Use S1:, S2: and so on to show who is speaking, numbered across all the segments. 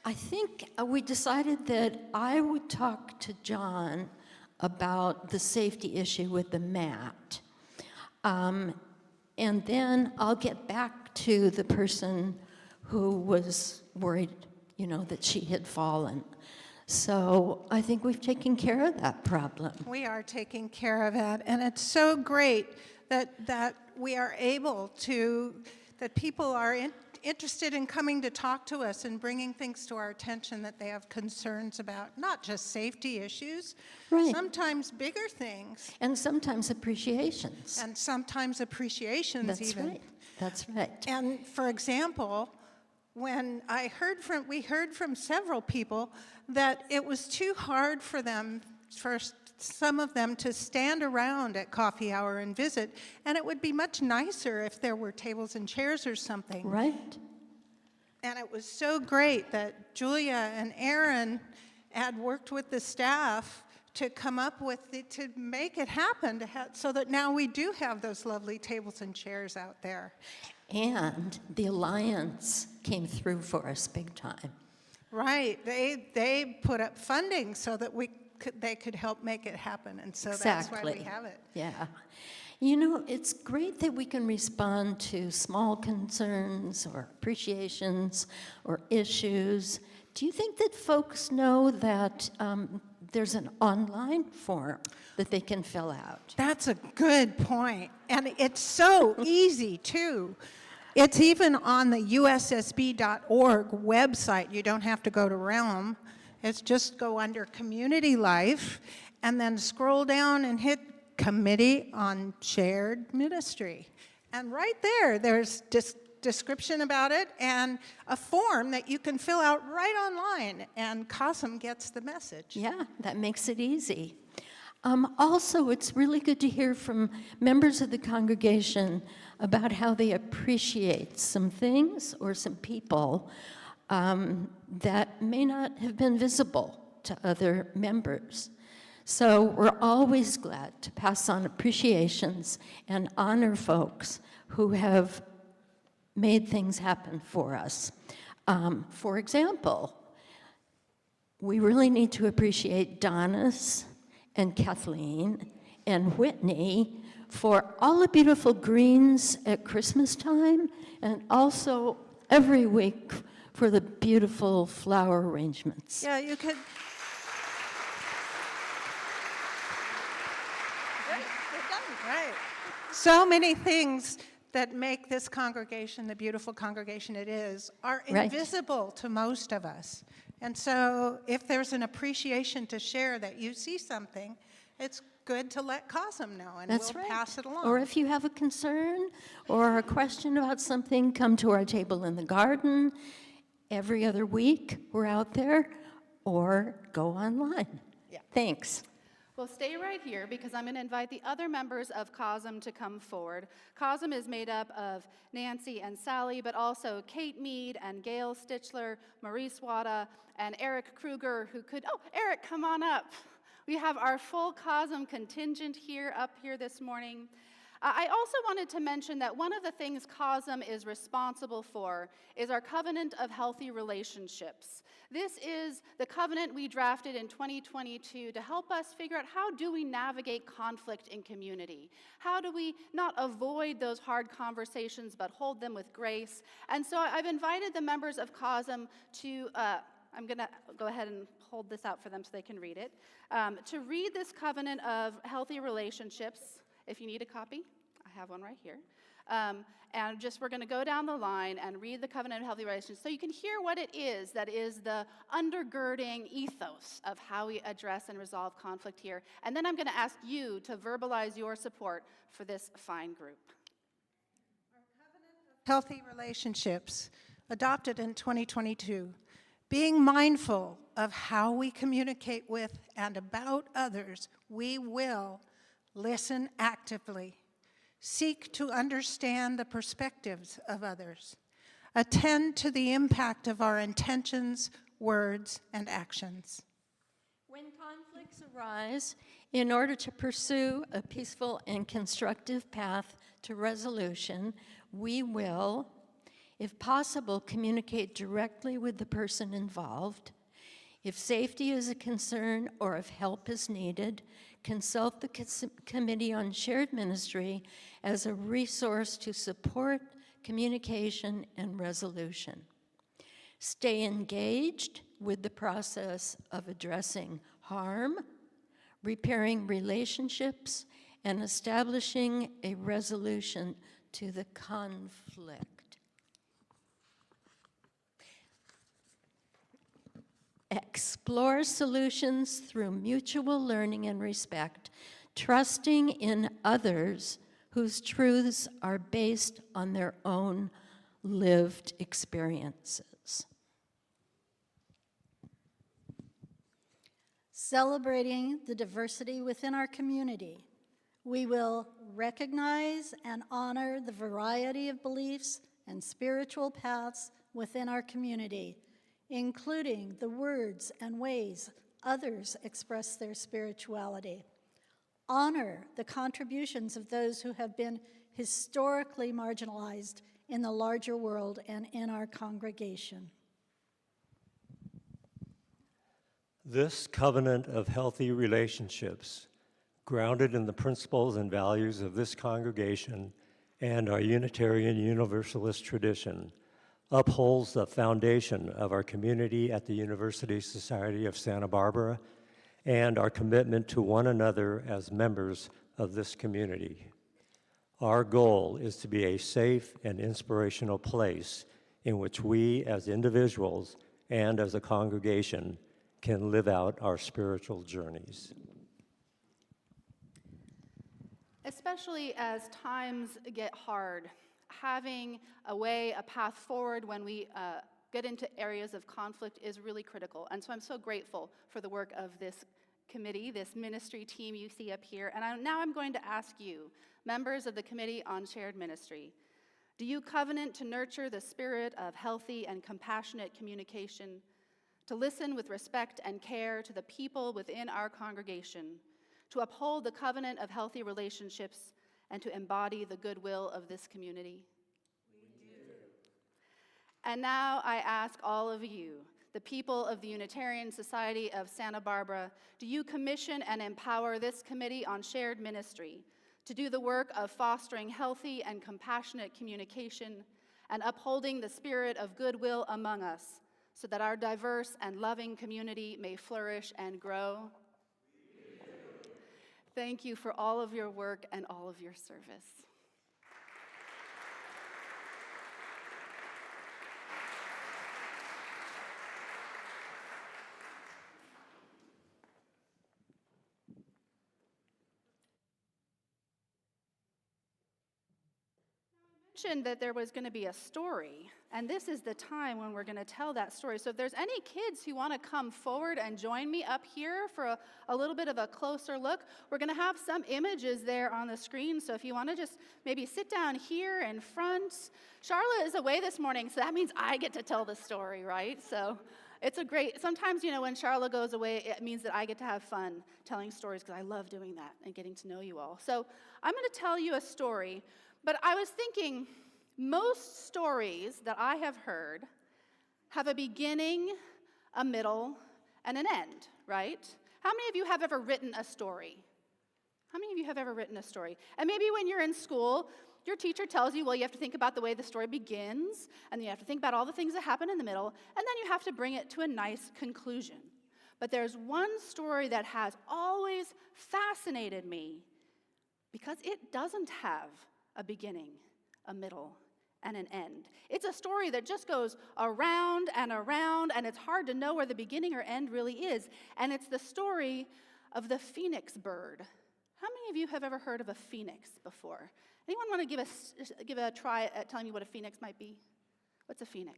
S1: I think we decided that I would talk to John about the safety issue with the mat. And then I'll get back to the person who was worried, that she had fallen. So I think we've taken care of that problem.
S2: We are taking care of it, and it's so great that we are able to, that people are interested in coming to talk to us and bringing things to our attention that they have concerns about, not just safety issues,
S1: Right.
S2: sometimes bigger things,
S1: And sometimes appreciations.
S2: and sometimes appreciations
S1: That's
S2: even.
S1: right. That's right.
S2: And for example, when we heard from several people that it was too hard for them, for some of them, to stand around at coffee hour and visit, and it would be much nicer if there were tables and chairs or something.
S1: Right?
S2: And it was so great that Julia and Aaron had worked with the staff to come up with to make it happen, so that now we do have those lovely tables and chairs out there.
S1: And the Alliance came through for us big time.
S2: Right. They put up funding so that they could help make it happen, and so that's why we have it.
S1: Yeah. It's great that we can respond to small concerns or appreciations or issues. Do you think that folks know that there's an online form that they can fill out?
S2: That's a good point. And it's so easy, too. It's even on the ussb.org website. You don't have to go to Realm. It's just go under Community Life and then scroll down and hit Committee on Shared Ministry. And right there's description about it and a form that you can fill out right online, and COSM gets the message.
S1: Yeah, that makes it easy. Also, it's really good to hear from members of the congregation about how they appreciate some things or some people that may not have been visible to other members. So we're always glad to pass on appreciations and honor folks who have made things happen for us. For example, we really need to appreciate Donna's and Kathleen and Whitney for all the beautiful greens at Christmas time, and also every week for the beautiful flower arrangements.
S2: Yeah, you could. Right. So many things that make this congregation the beautiful congregation it is are
S1: Right.
S2: invisible to most of us. And so if there's an appreciation to share that you see something, it's good to let COSM know, and
S1: That's
S2: we'll
S1: right.
S2: pass it along.
S1: Or if you have a concern or a question about something, come to our table in the garden. Every other week, we're out there, or go online.
S2: Yeah.
S1: Thanks.
S3: Well, stay right here because I'm going to invite the other members of COSM to come forward. COSM is made up of Nancy and Sally, but also Kate Mead and Gail Stichler, Maurice Wada, and Eric Kruger, Eric, come on up. We have our full COSM contingent up here this morning. I also wanted to mention that one of the things COSM is responsible for is our covenant of healthy relationships. This is the covenant we drafted in 2022 to help us figure out how do we navigate conflict in community? How do we not avoid those hard conversations but hold them with grace? And so I've invited the members of COSM to, I'm going to go ahead and hold this out for them so they can read it, to read this covenant of healthy relationships. If you need a copy, I have one right here. And we're going to go down the line and read the Covenant of Healthy Relations so you can hear what it is that is the undergirding ethos of how we address and resolve conflict here. And then I'm going to ask you to verbalize your support for this fine group.
S2: Healthy relationships, adopted in 2022. Being mindful of how we communicate with and about others, we will listen actively, seek to understand the perspectives of others, attend to the impact of our intentions, words, and actions.
S1: When conflicts arise, in order to pursue a peaceful and constructive path to resolution, we will If possible, communicate directly with the person involved. If safety is a concern or if help is needed, consult the Committee on Shared Ministry as a resource to support communication and resolution. Stay engaged with the process of addressing harm, repairing relationships, and establishing a resolution to the conflict. Explore solutions through mutual learning and respect, trusting in others whose truths are based on their own lived experiences.
S4: Celebrating the diversity within our community, we will recognize and honor the variety of beliefs and spiritual paths within our community, including the words and ways others express their spirituality. Honor the contributions of those who have been historically marginalized in the larger world and in our congregation.
S5: This covenant of healthy relationships, grounded in the principles and values of this congregation and our Unitarian Universalist tradition, upholds the foundation of our community at the University Society of Santa Barbara and our commitment to one another as members of this community. Our goal is to be a safe and inspirational place in which we as individuals and as a congregation can live out our spiritual journeys.
S3: Especially as times get hard, having a way, a path forward when we get into areas of conflict is really critical. And so I'm so grateful for the work of this committee, this ministry team you see up here. And now I'm going to ask you, members of the Committee on Shared Ministry, do you covenant to nurture the spirit of healthy and compassionate communication, to listen with respect and care to the people within our congregation, to uphold the covenant of healthy relationships, and to embody the goodwill of this community? We do. And now I ask all of you, the people of the Unitarian Society of Santa Barbara, do you commission and empower this Committee on Shared Ministry to do the work of fostering healthy and compassionate communication and upholding the spirit of goodwill among us so that our diverse and loving community may flourish and grow? Thank you for all of your work and all of your service. Mentioned that there was going to be a story, and this is the time when we're going to tell that story. So if there's any kids who want to come forward and join me up here for a little bit of a closer look, we're going to have some images there on the screen. So if you want to just maybe sit down here in front. Charlotte is away this morning, so that means I get to tell the story, right? So it's a great, sometimes, when Charlotte goes away, it means that I get to have fun telling stories because I love doing that and getting to know you all. So I'm going to tell you a story. But I was thinking, most stories that I have heard have a beginning, a middle, and an end, right? How many of you have ever written a story? How many of you have ever written a story? And maybe when you're in school, your teacher tells you, well, you have to think about the way the story begins, and then you have to think about all the things that happen in the middle, and then you have to bring it to a nice conclusion. But there's one story that has always fascinated me because it doesn't have a beginning, a middle, and an end. It's a story that just goes around, and it's hard to know where the beginning or end really is. And it's the story of the phoenix bird. How many of you have ever heard of a phoenix before? Anyone want to give a try at telling me what a phoenix might be? What's a phoenix?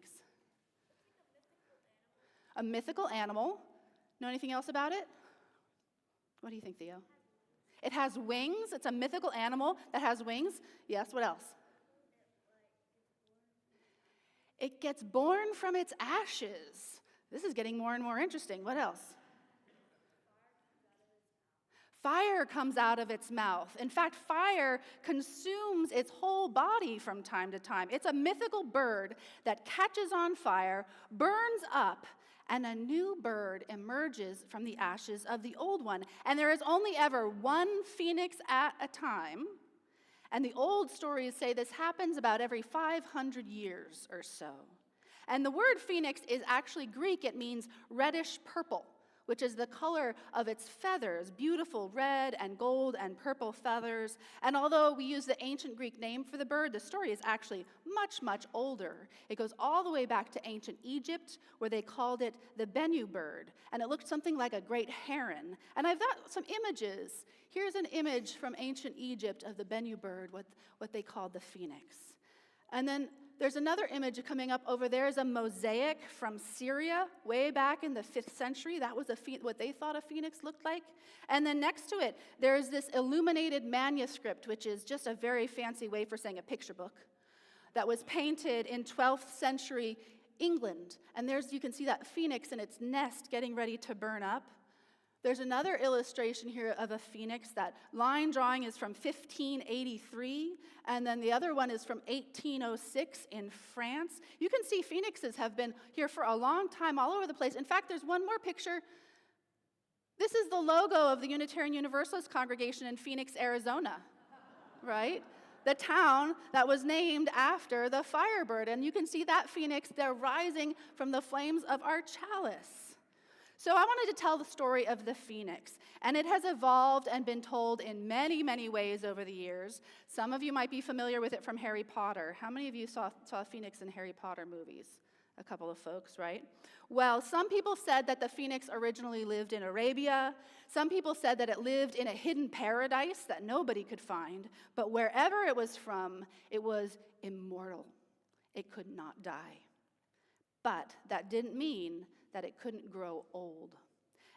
S3: A mythical animal. Know anything else about it? What do you think, Theo? It has wings. It's a mythical animal that has wings. Yes, what else? It gets born from its ashes. This is getting more and more interesting. What else? Fire comes out of its mouth. In fact, fire consumes its whole body from time to time. It's a mythical bird that catches on fire, burns up, and a new bird emerges from the ashes of the old one. And there is only ever one phoenix at a time. And the old stories say this happens about every 500 years or so. And the word phoenix is actually Greek. It means reddish purple, which is the color of its feathers, beautiful red and gold and purple feathers. And although we use the ancient Greek name for the bird, the story is actually much, much older. It goes all the way back to ancient Egypt, where they called it the Bennu bird, and it looked something like a great heron. And I've got some images. Here's an image from ancient Egypt of the Bennu bird, what they called the phoenix. And then there's another image coming up over there is a mosaic from Syria way back in the 5th century. That was what they thought a phoenix looked like. And then next to it, there's this illuminated manuscript, which is just a very fancy way for saying a picture book, that was painted in 12th century England. And you can see that phoenix in its nest getting ready to burn up. There's another illustration here of a phoenix. That line drawing is from 1583, and then the other one is from 1806 in France. You can see phoenixes have been here for a long time all over the place. In fact, there's one more picture. This is the logo of the Unitarian Universalist congregation in Phoenix, Arizona, right? The town that was named after the Firebird. And you can see that phoenix there rising from the flames of our chalice. So I wanted to tell the story of the phoenix, and it has evolved and been told in many, many ways over the years. Some of you might be familiar with it from Harry Potter. How many of you saw a phoenix in Harry Potter movies? A couple of folks, right? Well, some people said that the phoenix originally lived in Arabia. Some people said that it lived in a hidden paradise that nobody could find. But wherever it was from, it was immortal. It could not die. But that didn't mean that it couldn't grow old.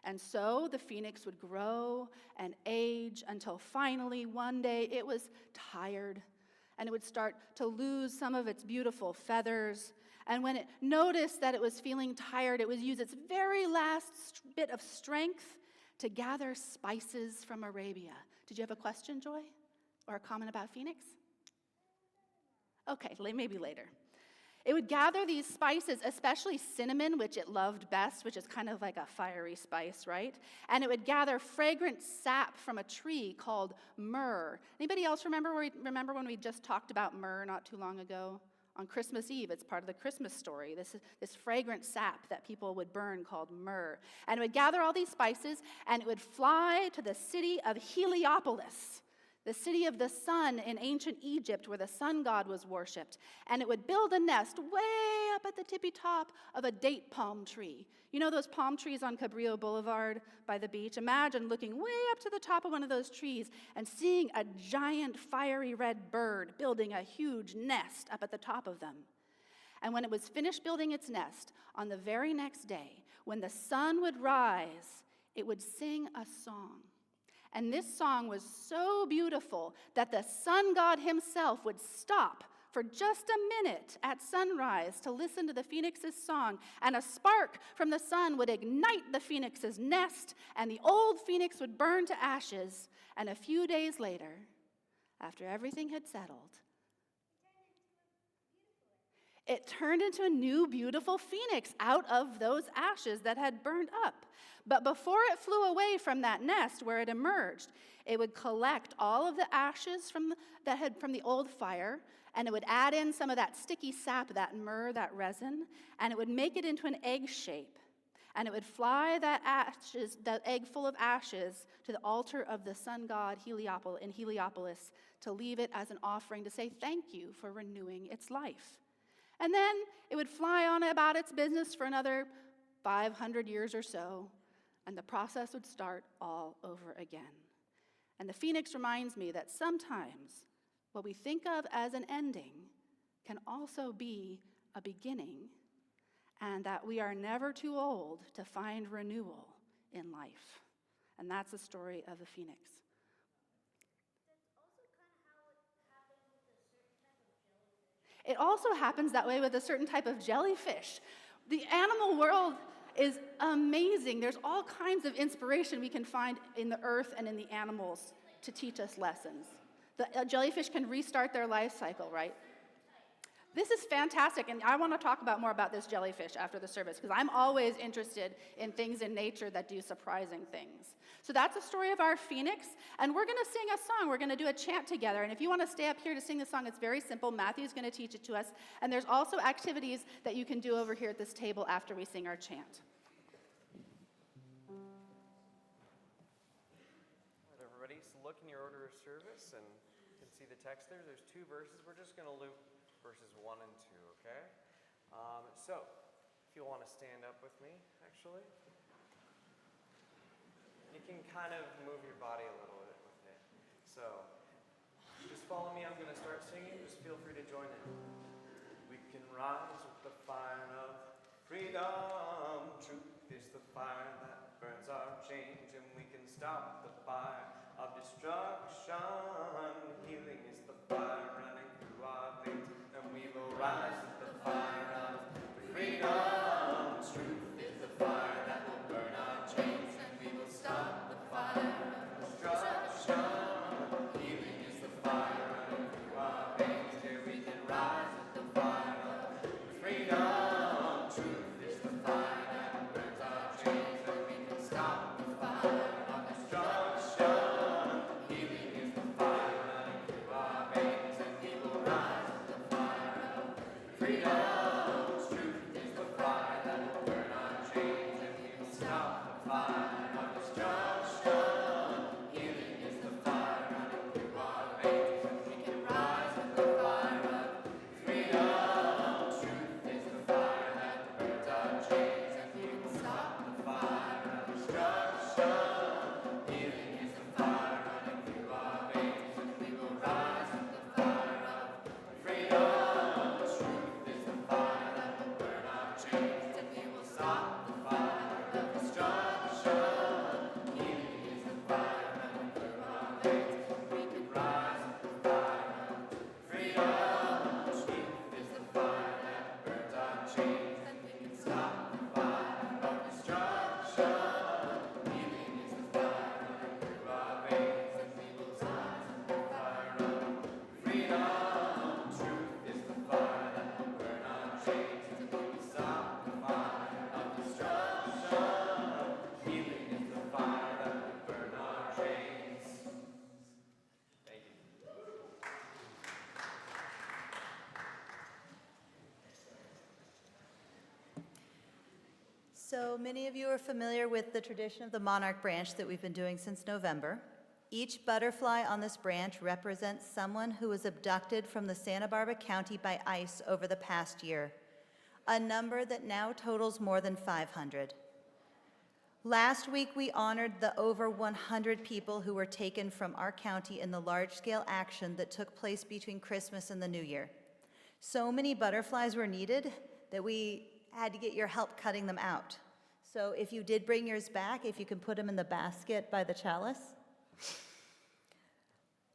S3: And so the phoenix would grow and age until finally one day it was tired, and it would start to lose some of its beautiful feathers. And when it noticed that it was feeling tired, it would use its very last bit of strength to gather spices from Arabia. Did you have a question, Joy? Or a comment about phoenix? Okay, maybe later. It would gather these spices, especially cinnamon, which it loved best, which is kind of like a fiery spice, right? And it would gather fragrant sap from a tree called myrrh. Anybody else remember when we just talked about myrrh not too long ago? On Christmas Eve, it's part of the Christmas story, this fragrant sap that people would burn called myrrh. And it would gather all these spices, and it would fly to the city of Heliopolis, the city of the sun in ancient Egypt where the sun god was worshipped. And it would build a nest way up at the tippy top of a date palm tree. You know those palm trees on Cabrillo Boulevard by the beach? Imagine looking way up to the top of one of those trees and seeing a giant fiery red bird building a huge nest up at the top of them. And when it was finished building its nest, on the very next day, when the sun would rise, it would sing a song. And this song was so beautiful that the sun god himself would stop for just a minute at sunrise to listen to the phoenix's song, and a spark from the sun would ignite the phoenix's nest, and the old phoenix would burn to ashes. And a few days later, after everything had settled, it turned into a new, beautiful phoenix out of those ashes that had burned up. But before it flew away from that nest where it emerged, it would collect all of the ashes from the old fire, and it would add in some of that sticky sap, that myrrh, that resin, and it would make it into an egg shape. And it would fly that egg full of ashes, to the altar of the sun god in Heliopolis to leave it as an offering to say thank you for renewing its life. And then it would fly on about its business for another 500 years or so, and the process would start all over again. And the phoenix reminds me that sometimes what we think of as an ending can also be a beginning, and that we are never too old to find renewal in life. And that's the story of the phoenix. It also happens that way with a certain type of jellyfish. The animal world is amazing. There's all kinds of inspiration we can find in the earth and in the animals to teach us lessons. The jellyfish can restart their life cycle, right? This is fantastic, and I want to talk more about this jellyfish after the service, because I'm always interested in things in nature that do surprising things. So that's the story of our phoenix, and we're going to sing a song. We're going to do a chant together, and if you want to stay up here to sing the song, it's very simple. Matthew's going to teach it to us, and there's also activities that you can do over here at this table after we sing our chant.
S6: All right, everybody, so look in your order of service, and you can see the text there. There's 2 verses. We're just going to loop verses 1 and 2, okay? So, if you want to stand up with me, actually. You can kind of move your body a little bit with it. So, just follow me. I'm going to start singing. Just feel free to join in. We can rise with the fire of freedom. Truth is the fire that burns our chains, and we can stop the fire of destruction. Healing is the fire running through our veins, and we will rise with the fire of freedom. Truth is the fire that will burn our chains, and we will stop the fire of destruction. Healing is the fire running through our veins, here we can rise with the fire of freedom. Truth is the fire that burns our chains, and we can stop the fire of destruction. Healing is the fire running through our veins, and we will rise with the fire of freedom. Truth is the fire that will burn our chains, and we will stop the fire of destruction. Healing is the fire running through our veins, and we can rise with the fire of freedom. Truth is the fire that burns our chains, and we will stop the fire of destruction. Healing is the fire running through our veins, and we will rise with the fire of freedom. Truth is the fire that will burn our chains, and we will stop the fire of destruction. Healing is the fire running through our veins, and we can rise with the fire of freedom. Truth is the fire that burns our chains, and we can stop the fire of destruction. Healing is the fire running through our veins, and we will rise with the fire of freedom. Truth is the fire that will burn our chains, and we will stop the fire of destruction. Healing is the fire that will burn our chains. Thank you.
S7: So many of you are familiar with the tradition of the monarch branch that we've been doing since November. Each butterfly on this branch represents someone who was abducted from the Santa Barbara County by ICE over the past year, a number that now totals more than 500. Last week, we honored the over 100 people who were taken from our county in the large-scale action that took place between Christmas and the New Year. So many butterflies were needed that we had to get your help cutting them out. So if you did bring yours back, if you can put them in the basket by the chalice.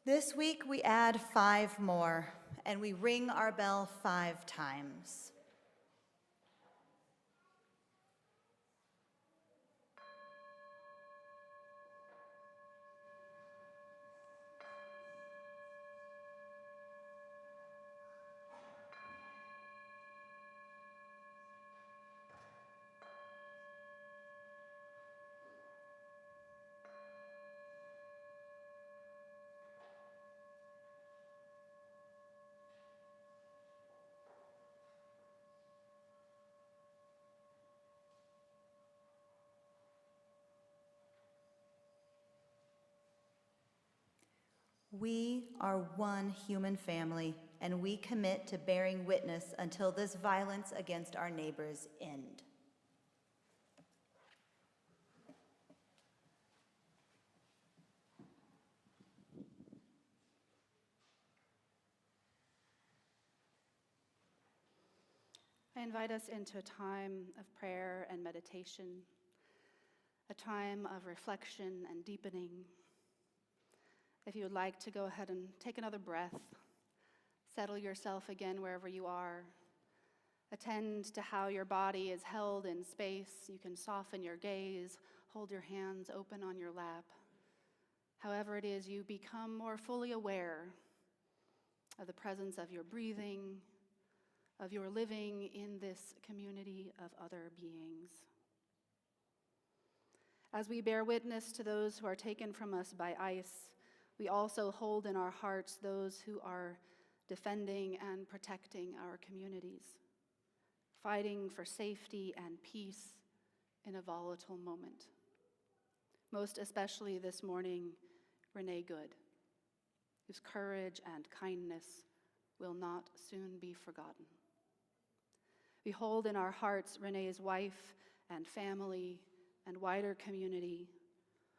S7: This week, we add 5 more, and we ring our bell 5 times. We are one human family, and we commit to bearing witness until this violence against our neighbors end.
S3: I invite us into a time of prayer and meditation, a time of reflection and deepening. If you would like to go ahead and take another breath, settle yourself again wherever you are, Attend to how your body is held in space. You can soften your gaze, hold your hands open on your lap. However it is, you become more fully aware of the presence of your breathing, of your living in this community of other beings. As we bear witness to those who are taken from us by ICE, we also hold in our hearts those who are defending and protecting our communities, fighting for safety and peace in a volatile moment. Most especially this morning, Renee Good, whose courage and kindness will not soon be forgotten. We hold in our hearts Renee's wife and family and wider community,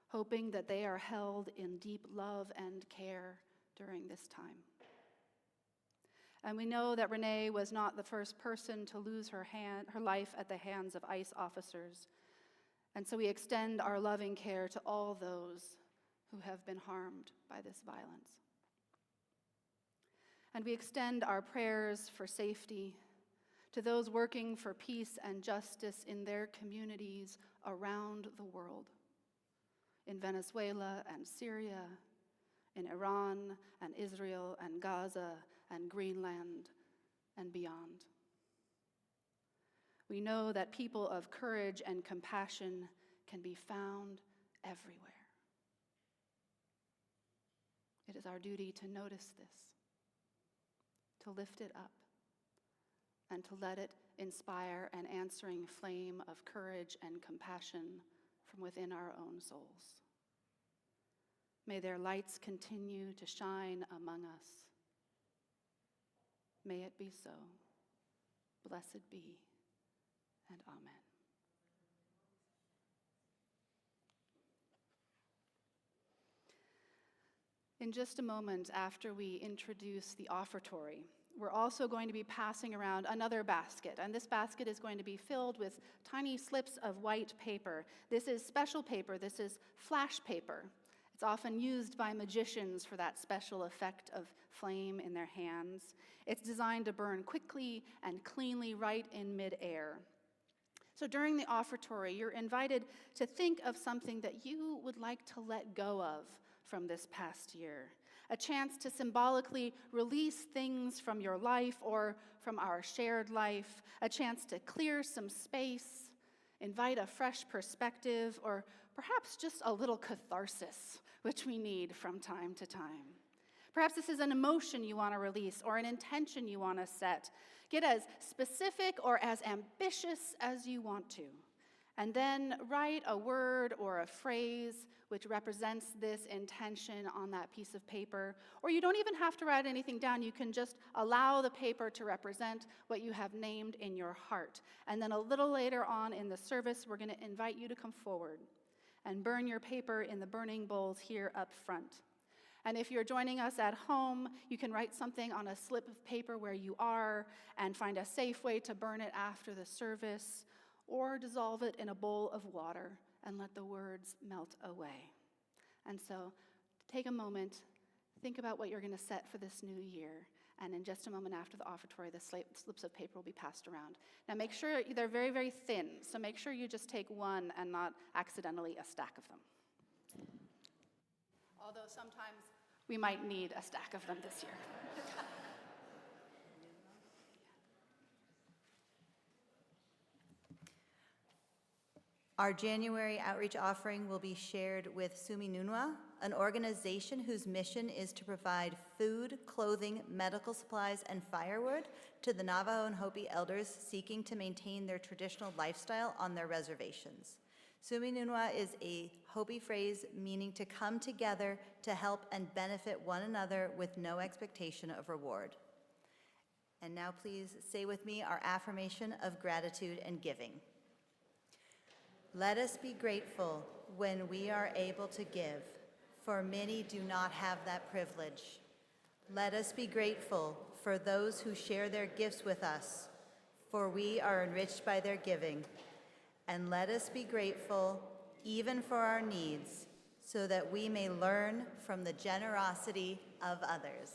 S3: hoping that they are held in deep love and care during this time. And we know that Renee was not the first person to lose her life at the hands of ICE officers. And so we extend our loving care to all those who have been harmed by this violence. And we extend our prayers for safety to those working for peace and justice in their communities around the world, in Venezuela and Syria, in Iran and Israel and Gaza and Greenland and beyond. We know that people of courage and compassion can be found everywhere. It is our duty to notice this, to lift it up, and to let it inspire an answering flame of courage and compassion from within our own souls. May their lights continue to shine among us. May it be so. Blessed be, and amen. In just a moment after we introduce the offertory, we're also going to be passing around another basket, and this basket is going to be filled with tiny slips of white paper. This is special paper. This is flash paper. It's often used by magicians for that special effect of flame in their hands. It's designed to burn quickly and cleanly right in midair. So during the offertory, you're invited to think of something that you would like to let go of from this past year, a chance to symbolically release things from your life or from our shared life, a chance to clear some space, invite a fresh perspective, or perhaps just a little catharsis, which we need from time to time. Perhaps this is an emotion you want to release or an intention you want to set. Get as specific or as ambitious as you want to. And then write a word or a phrase which represents this intention on that piece of paper. Or you don't even have to write anything down. You can just allow the paper to represent what you have named in your heart. And then a little later on in the service, we're going to invite you to come forward and burn your paper in the burning bowls here up front. And if you're joining us at home, you can write something on a slip of paper where you are and find a safe way to burn it after the service, or dissolve it in a bowl of water and let the words melt away. And so take a moment, think about what you're going to set for this new year, and in just a moment after the offertory, the slips of paper will be passed around. Now make sure they're very, very thin, so make sure you just take one and not accidentally a stack of them. Although sometimes we might need a stack of them this year.
S7: Our January outreach offering will be shared with Sumi Nunwa, an organization whose mission is to provide food, clothing, medical supplies, and firewood to the Navajo and Hopi elders seeking to maintain their traditional lifestyle on their reservations. Sumi Nunwa is a Hopi phrase meaning to come together to help and benefit one another with no expectation of reward. And now please say with me our affirmation of gratitude and giving. Let us be grateful when we are able to give, for many do not have that privilege. Let us be grateful for those who share their gifts with us, for we are enriched by their giving. And let us be grateful even for our needs, so that we may learn from the generosity of others.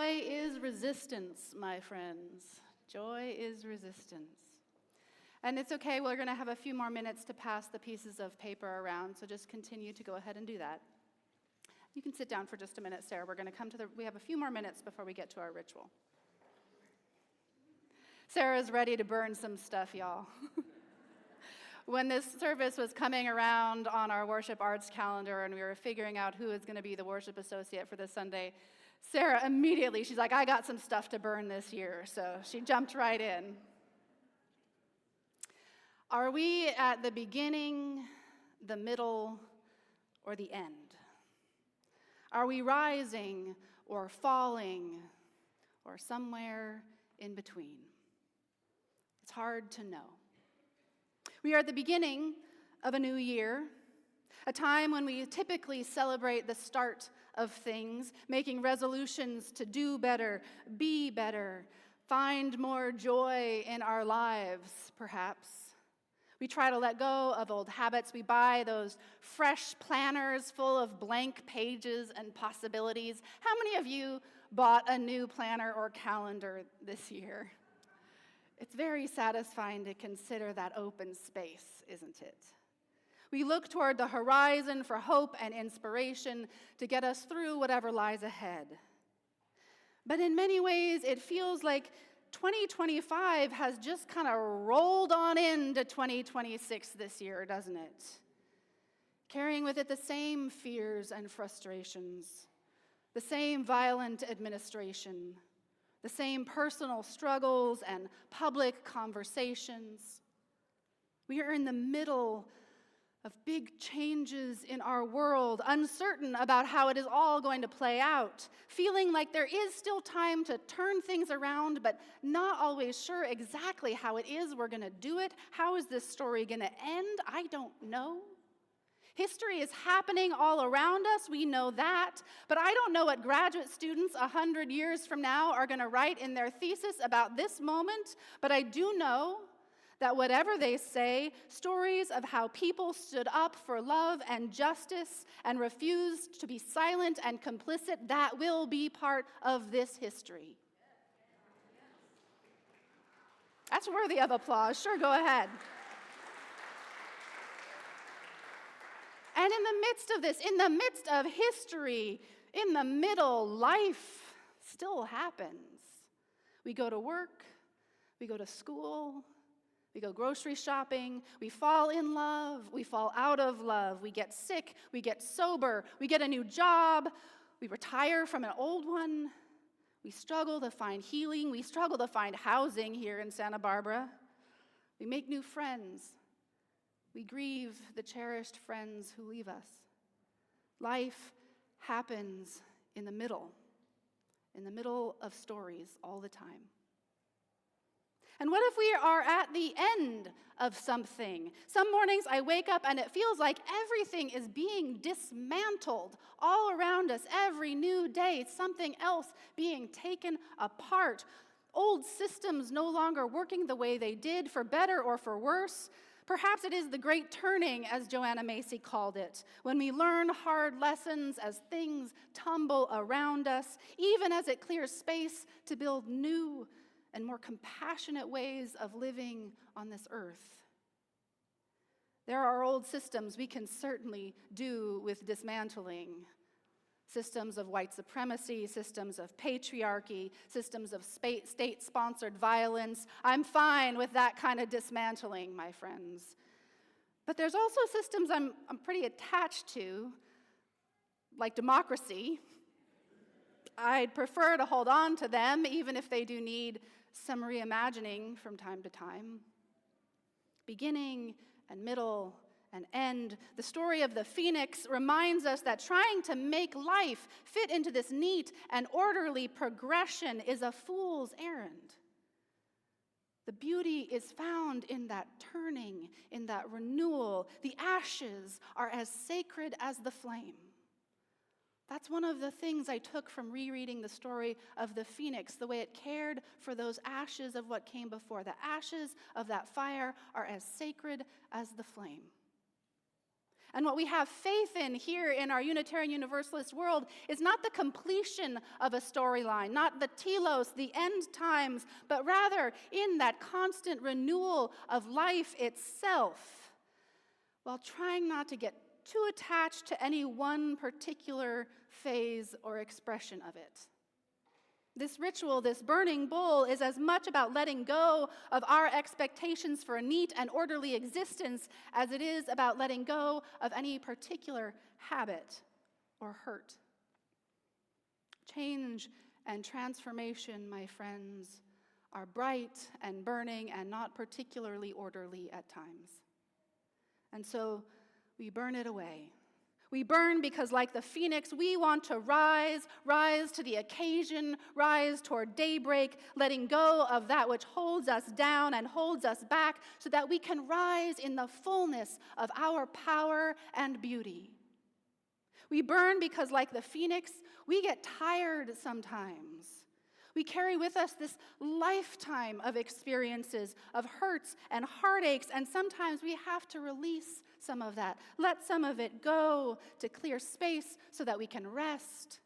S3: Joy is resistance, my friends. Joy is resistance. And it's okay, we're going to have a few more minutes to pass the pieces of paper around, so just continue to go ahead and do that. You can sit down for just a minute, Sarah. We have a few more minutes before we get to our ritual. Sarah's ready to burn some stuff, y'all. When this service was coming around on our worship arts calendar and we were figuring out who was going to be the worship associate for this Sunday, Sarah immediately, she's like, I got some stuff to burn this year. So she jumped right in. Are we at the beginning, the middle, or the end? Are we rising or falling or somewhere in between? It's hard to know. We are at the beginning of a new year, a time when we typically celebrate the start of things, making resolutions to do better, be better, find more joy in our lives, perhaps. We try to let go of old habits. We buy those fresh planners full of blank pages and possibilities. How many of you bought a new planner or calendar this year? It's very satisfying to consider that open space, isn't it? We look toward the horizon for hope and inspiration to get us through whatever lies ahead. But in many ways, it feels like 2025 has just kind of rolled on into 2026 this year, doesn't it? Carrying with it the same fears and frustrations, the same violent administration, the same personal struggles and public conversations. We are in the middle of big changes in our world, uncertain about how it is all going to play out, feeling like there is still time to turn things around, but not always sure exactly how it is we're going to do it. How is this story going to end? I don't know. History is happening all around us, we know that, but I don't know what graduate students 100 years from now are going to write in their thesis about this moment, but I do know that whatever they say, stories of how people stood up for love and justice and refused to be silent and complicit, that will be part of this history. That's worthy of applause. Sure, go ahead. And in the midst of this, in the midst of history, in the middle, life still happens. We go to work, we go to school, we go grocery shopping, we fall in love, we fall out of love, we get sick, we get sober, we get a new job, we retire from an old one, we struggle to find healing, we struggle to find housing here in Santa Barbara, we make new friends, we grieve the cherished friends who leave us. Life happens in the middle of stories all the time. And what if we are at the end of something? Some mornings I wake up and it feels like everything is being dismantled all around us. Every new day, something else being taken apart. Old systems no longer working the way they did, for better or for worse. Perhaps it is the great turning, as Joanna Macy called it, when we learn hard lessons as things tumble around us, even as it clears space to build new and more compassionate ways of living on this earth. There are old systems we can certainly do with dismantling. Systems of white supremacy, systems of patriarchy, systems of state-sponsored violence. I'm fine with that kind of dismantling, my friends. But there's also systems I'm pretty attached to, like democracy. I'd prefer to hold on to them, even if they do need some reimagining from time to time. Beginning and middle and end, the story of the phoenix reminds us that trying to make life fit into this neat and orderly progression is a fool's errand. The beauty is found in that turning, in that renewal. The ashes are as sacred as the flame. That's one of the things I took from rereading the story of the phoenix, the way it cared for those ashes of what came before. The ashes of that fire are as sacred as the flame. And what we have faith in here in our Unitarian Universalist world is not the completion of a storyline, not the telos, the end times, but rather in that constant renewal of life itself, while trying not to get too attached to any one particular phase or expression of it. This ritual, this burning bowl, is as much about letting go of our expectations for a neat and orderly existence as it is about letting go of any particular habit or hurt. Change and transformation, my friends, are bright and burning and not particularly orderly at times. And so we burn it away. We burn because, like the phoenix, we want to rise to the occasion, rise toward daybreak, letting go of that which holds us down and holds us back so that we can rise in the fullness of our power and beauty. We burn because, like the phoenix, we get tired sometimes. We carry with us this lifetime of experiences, of hurts and heartaches, and sometimes we have to release some of that. Let some of it go to clear space so that we can rest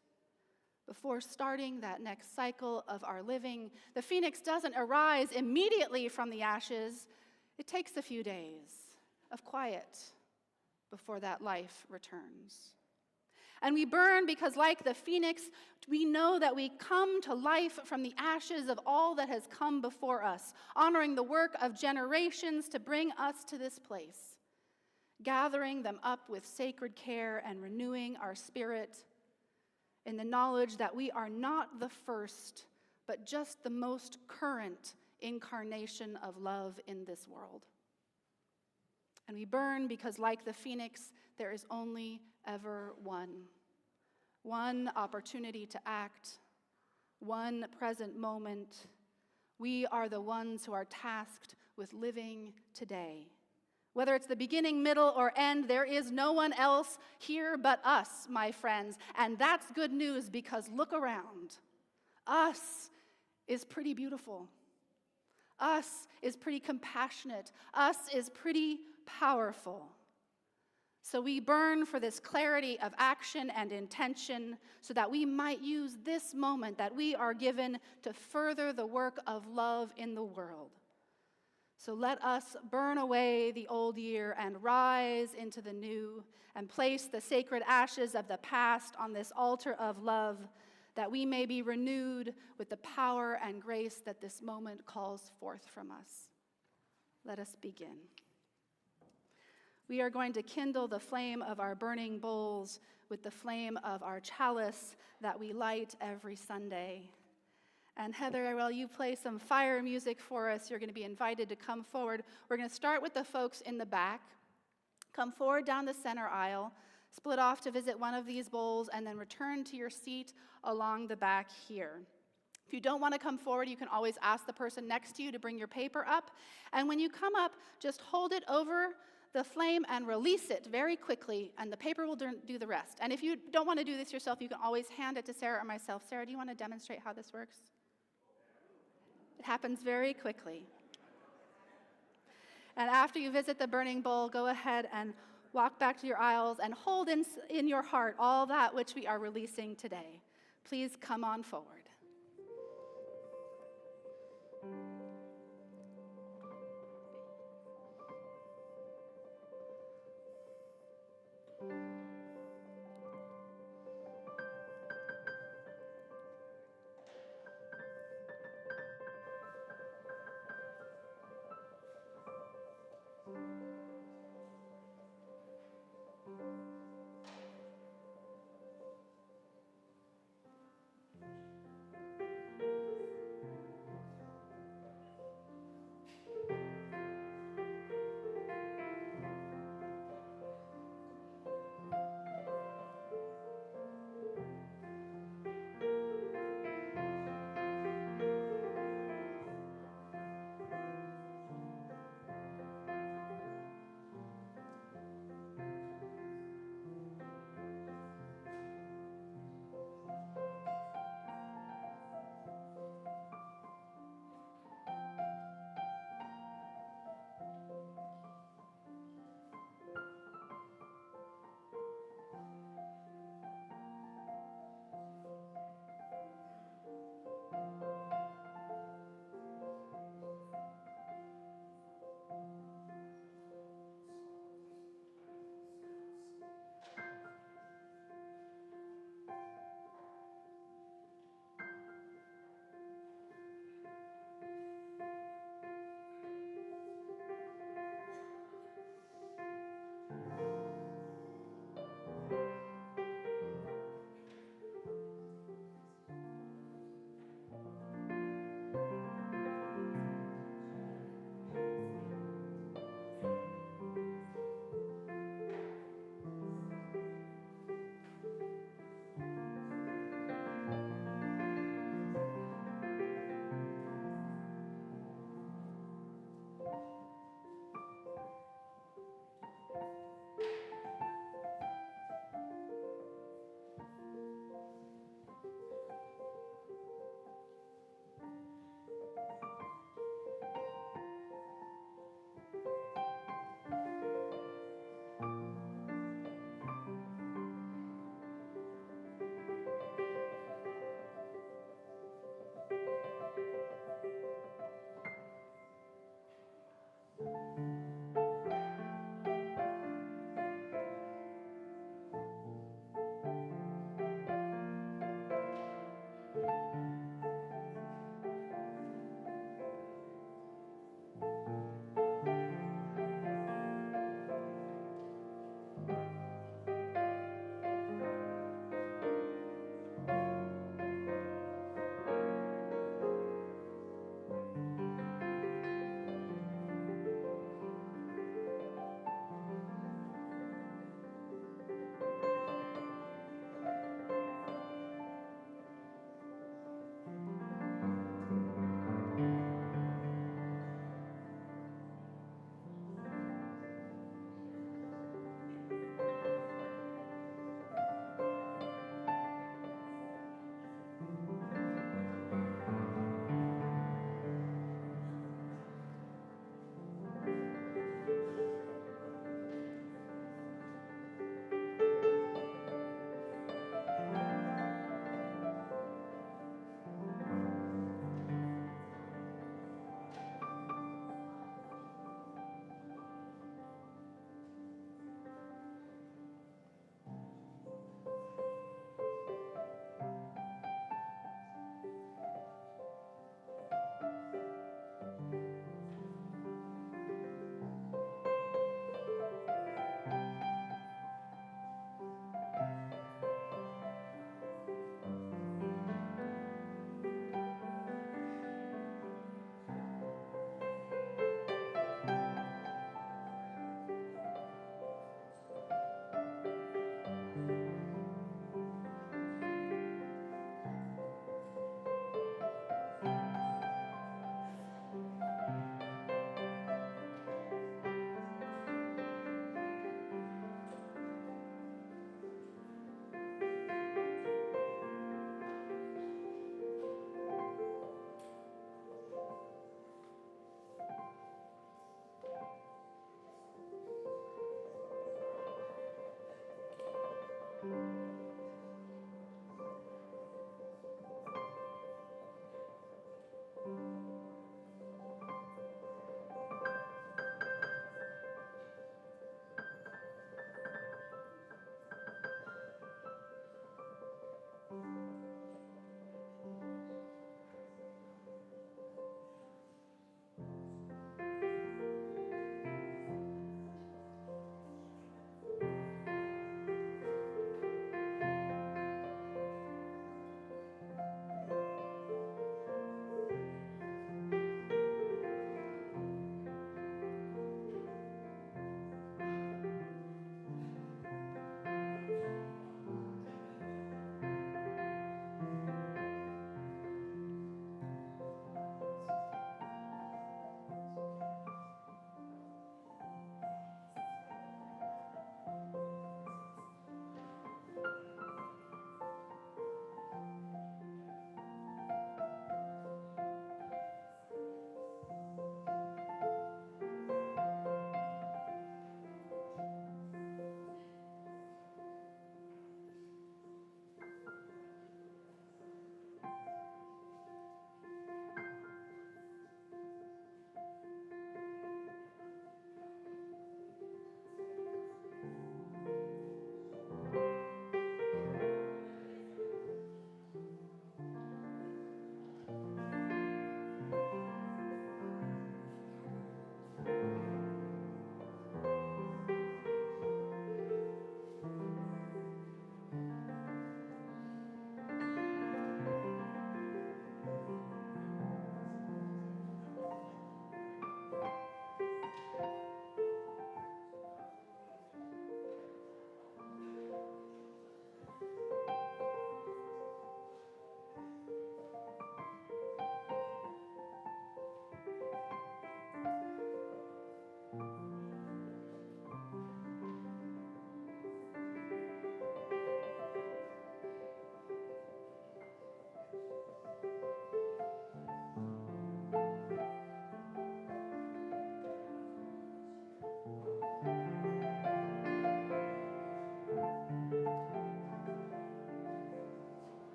S3: before starting that next cycle of our living. The phoenix doesn't arise immediately from the ashes. It takes a few days of quiet before that life returns. And we burn because, like the phoenix, we know that we come to life from the ashes of all that has come before us, honoring the work of generations to bring us to this place, gathering them up with sacred care and renewing our spirit in the knowledge that we are not the first, but just the most current incarnation of love in this world. And we burn because, like the phoenix, there is only ever one opportunity to act, one present moment. We are the ones who are tasked with living today. Whether it's the beginning, middle, or end, there is no one else here but us, my friends. And that's good news because look around. Us is pretty beautiful. Us is pretty compassionate. Us is pretty powerful. So we burn for this clarity of action and intention so that we might use this moment that we are given to further the work of love in the world. So let us burn away the old year and rise into the new and place the sacred ashes of the past on this altar of love that we may be renewed with the power and grace that this moment calls forth from us. Let us begin. We are going to kindle the flame of our burning bowls with the flame of our chalice that we light every Sunday. And Heather, while you play some fire music for us, you're going to be invited to come forward. We're going to start with the folks in the back. Come forward down the center aisle, split off to visit one of these bowls, and then return to your seat along the back here. If you don't want to come forward, you can always ask the person next to you to bring your paper up. And when you come up, just hold it over the flame and release it very quickly, and the paper will do the rest. And if you don't want to do this yourself, you can always hand it to Sarah or myself. Sarah, do you want to demonstrate how this works? It happens very quickly. And after you visit the burning bowl, go ahead and walk back to your aisles and hold in your heart all that which we are releasing today. Please come on forward.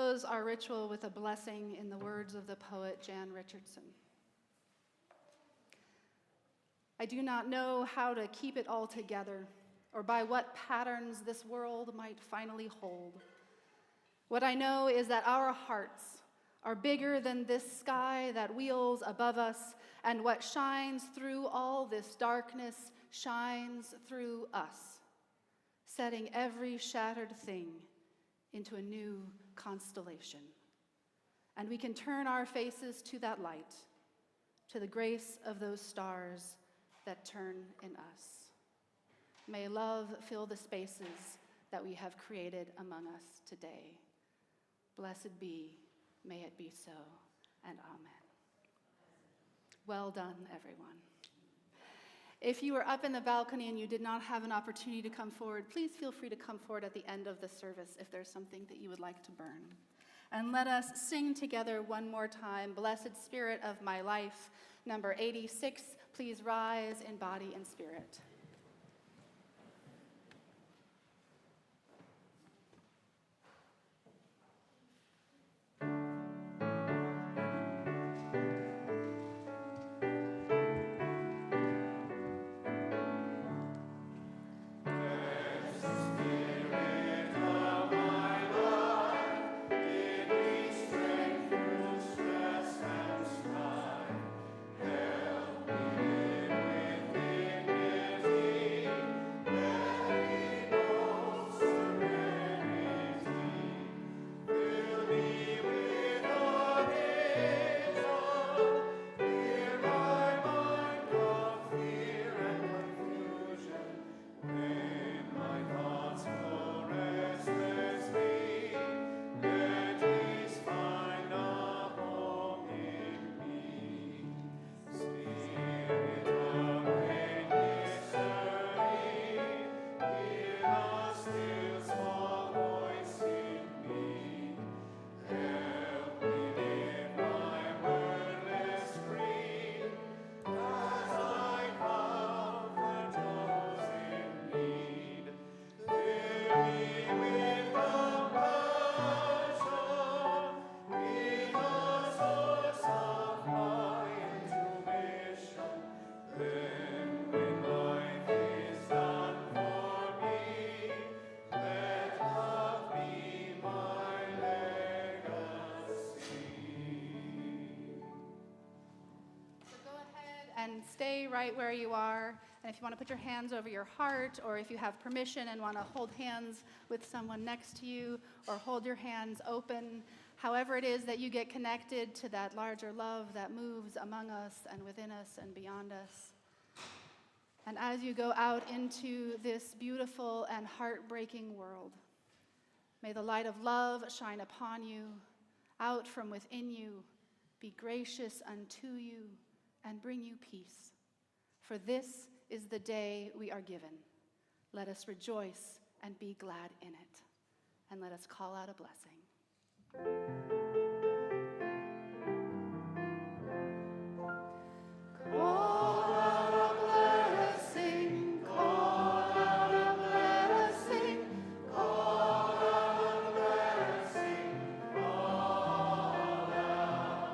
S3: close our ritual with a blessing in the words of the poet Jan Richardson. I do not know how to keep it all together, or by what patterns this world might finally hold. What I know is that our hearts are bigger than this sky that wheels above us, and what shines through all this darkness shines through us, setting every shattered thing into a new constellation. And we can turn our faces to that light, to the grace of those stars that turn in us. May love fill the spaces that we have created among us today. Blessed be, may it be so, and amen. Well done, everyone. If you were up in the balcony and you did not have an opportunity to come forward, please feel free to come forward at the end of the service if there's something that you would like to burn. And let us sing together one more time, Blessed Spirit of My Life, number 86. Please rise in body and spirit. And stay right where you are. And if you want to put your hands over your heart, or if you have permission and want to hold hands with someone next to you, or hold your hands open, however it is that you get connected to that larger love that moves among us and within us and beyond us. And as you go out into this beautiful and heartbreaking world, may the light of love shine upon you, out from within you, be gracious unto you, and bring you peace. For this is the day we are given. Let us rejoice and be glad in it. And let us call out a blessing. Call out a blessing, call out a blessing, call out a blessing, call out,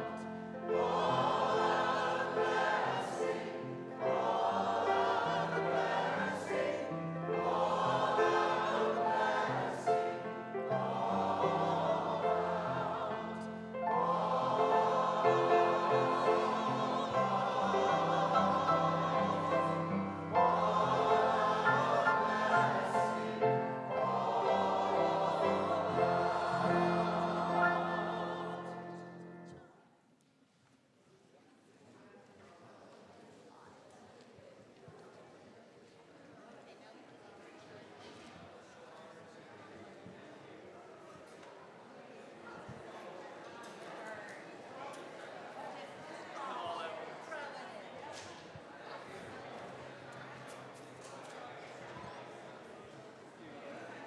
S3: call out a blessing, call out a blessing, call out a blessing,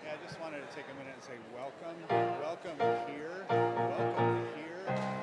S8: I just wanted to take a minute and say welcome, welcome here, welcome here.